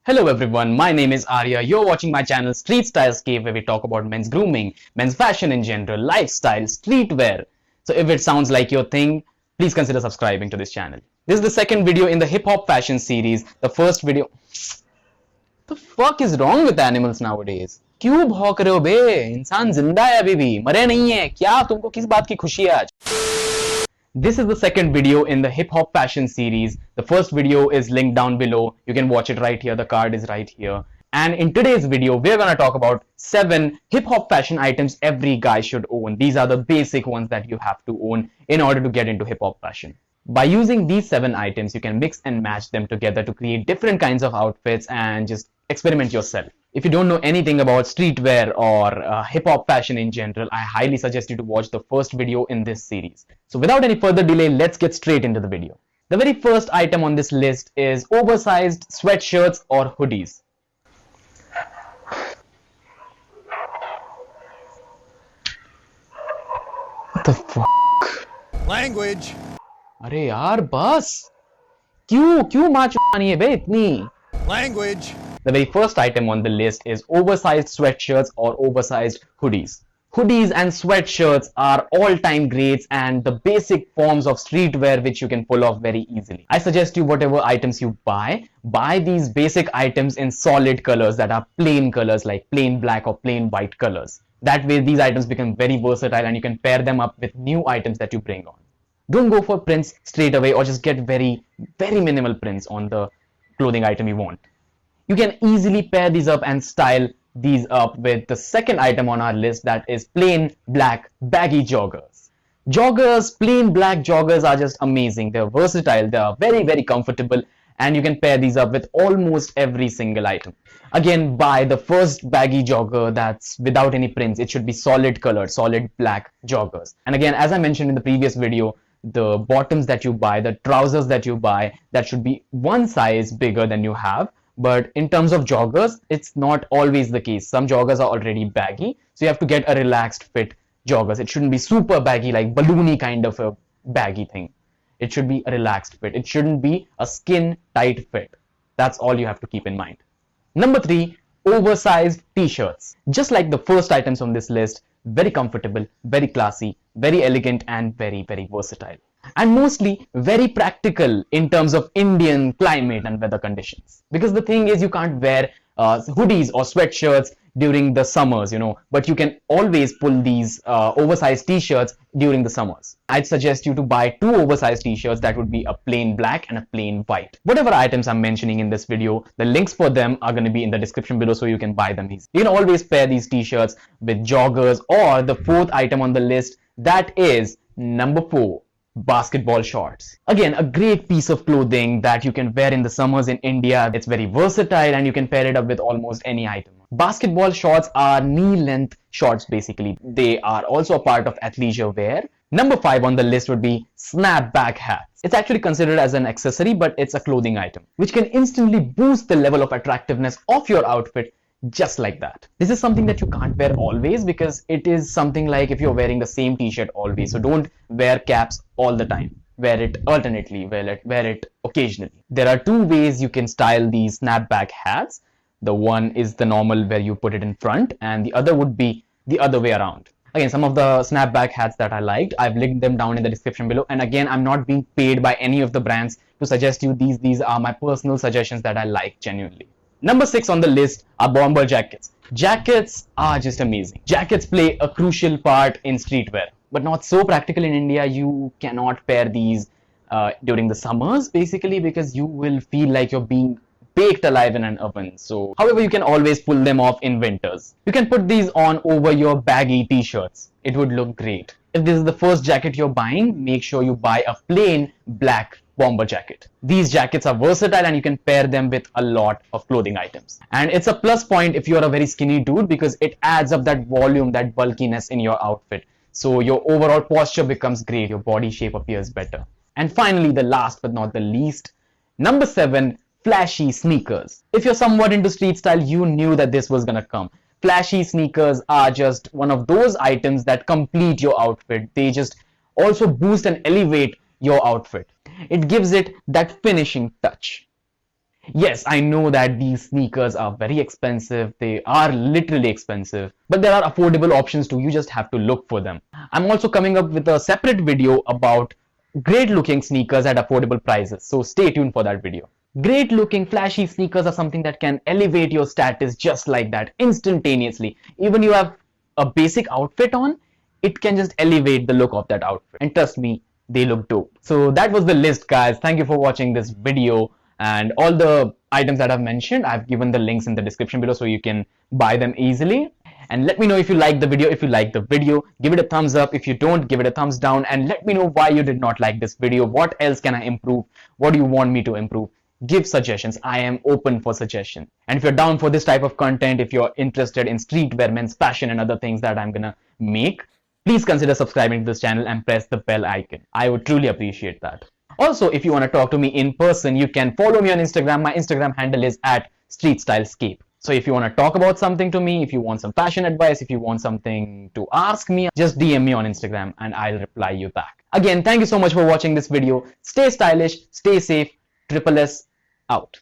Hello everyone, my name is Aarya. You're watching my channel StreetStyleScape, where we talk about men's grooming, men's fashion in general, lifestyle, streetwear. So if it sounds like your thing, please consider subscribing to this channel. This is the second video in the hip hop fashion series. The first video... The fuck is wrong with animals nowadays? क्यों भौंक रहे हो बे? इंसान जिंदा है अभी भी, मरे नहीं है क्या? तुमको किस बात की खुशी है आज? This is the second video in the hip hop fashion series. The first video is linked down below. You can watch it right here. The card is right here. And in today's video, we're going to talk about 7 hip hop fashion items every guy should own. These are the basic ones that you have to own in order to get into hip hop fashion. By using these 7 items, you can mix and match them together to create different kinds of outfits and just experiment yourself. If you don't know anything about streetwear or hip-hop fashion in general, I highly suggest you to watch the first video in this series. So without any further delay, let's get straight into the video. The very first item on this list is oversized sweatshirts or hoodies. What the fuck? Language. अरे यार बस क्यों माचुआनी है बे इतनी? Language. The very first item on the list is oversized sweatshirts or oversized hoodies. Hoodies and sweatshirts are all-time greats and the basic forms of streetwear which you can pull off very easily. I suggest you whatever items you buy these basic items in solid colors that are plain colors like plain black or plain white colors. That way these items become very versatile and you can pair them up with new items that you bring on. Don't go for prints straight away or just get very minimal prints on the clothing item you want. You can easily pair these up and style these up with the second item on our list, that is plain black baggy joggers. Joggers, plain black joggers are just amazing. They're versatile, they are very comfortable, and you can pair these up with almost every single item. Again, buy the first baggy jogger that's without any prints. It should be solid colored, solid black joggers. And again, as I mentioned in the previous video, the bottoms that you buy, the trousers that you buy, that should be one size bigger than you have. But in terms of joggers, it's not always the case. Some joggers are already baggy, so you have to get a relaxed fit joggers. It shouldn't be super baggy, like balloony kind of a baggy thing. It should be a relaxed fit. It shouldn't be a skin tight fit. That's all you have to keep in mind. Number 3, oversized t-shirts. Just like the first items on this list, very comfortable, very classy, very elegant, and very versatile. And mostly very practical in terms of Indian climate and weather conditions. Because the thing is, you can't wear hoodies or sweatshirts during the summers, but you can always pull these oversized t-shirts during the summers. I'd suggest you to buy 2 oversized t-shirts that would be a plain black and a plain white. Whatever items I'm mentioning in this video, the links for them are going to be in the description below so you can buy them easily. You can always pair these t-shirts with joggers, or the 4th item on the list, that is number 4. Basketball shorts. Again, a great piece of clothing that you can wear in the summers in India. It's very versatile and you can pair it up with almost any item. Basketball shorts are knee-length shorts basically. They are also a part of athleisure wear. Number 5 on the list would be snapback hats. It's actually considered as an accessory, but it's a clothing item which can instantly boost the level of attractiveness of your outfit just like that. This is something that you can't wear always because it is something like if you're wearing the same t-shirt always. So don't wear caps all the time. Wear it alternately, wear it occasionally. There are 2 ways you can style these snapback hats. The one is the normal where you put it in front, and the other would be the other way around. Again, some of the snapback hats that I liked, I've linked them down in the description below. And again, I'm not being paid by any of the brands to suggest you these. These are my personal suggestions that I like genuinely. Number 6 on the list are Bomba Jackets. Jackets are just amazing. Jackets play a crucial part in streetwear, but not so practical in India. You cannot pair these during the summers basically because you will feel like you're being baked alive in an oven. So, however, you can always pull them off in winters. You can put these on over your baggy t-shirts. It would look great. If this is the first jacket you're buying, make sure you buy a plain black bomber jacket. These jackets are versatile and you can pair them with a lot of clothing items. And it's a plus point if you're a very skinny dude because it adds up that volume, that bulkiness in your outfit. So your overall posture becomes great, your body shape appears better. And finally, the last but not the least, number 7, flashy sneakers. If you're somewhat into street style, you knew that this was gonna come. Flashy sneakers are just one of those items that complete your outfit. They just also boost and elevate your outfit. It gives it that finishing touch. Yes, I know that these sneakers are very expensive. They are literally expensive, but there are affordable options too. You just have to look for them. I'm also coming up with a separate video about great looking sneakers at affordable prices. So stay tuned for that video. Great looking flashy sneakers are something that can elevate your status just like that instantaneously. Even you have a basic outfit on, it can just elevate the look of that outfit. And trust me, they look dope. So that was the list, guys. Thank you for watching this video. And all the items that I've mentioned, I've given the links in the description below so you can buy them easily. And let me know if you like the video. If you like the video, give it a thumbs up. If you don't, give it a thumbs down. And let me know why you did not like this video. What else can I improve? What do you want me to improve? Give suggestions. I am open for suggestions. And if you're down for this type of content, if you're interested in streetwear, men's fashion, and other things that I'm gonna make, please consider subscribing to this channel and press the bell icon. I would truly appreciate that. Also, if you want to talk to me in person, you can follow me on Instagram. My Instagram handle is at StreetStyleScape. So if you want to talk about something to me, if you want some fashion advice, if you want something to ask me, just DM me on Instagram and I'll reply you back. Again, thank you so much for watching this video. Stay stylish, stay safe. Triple S out.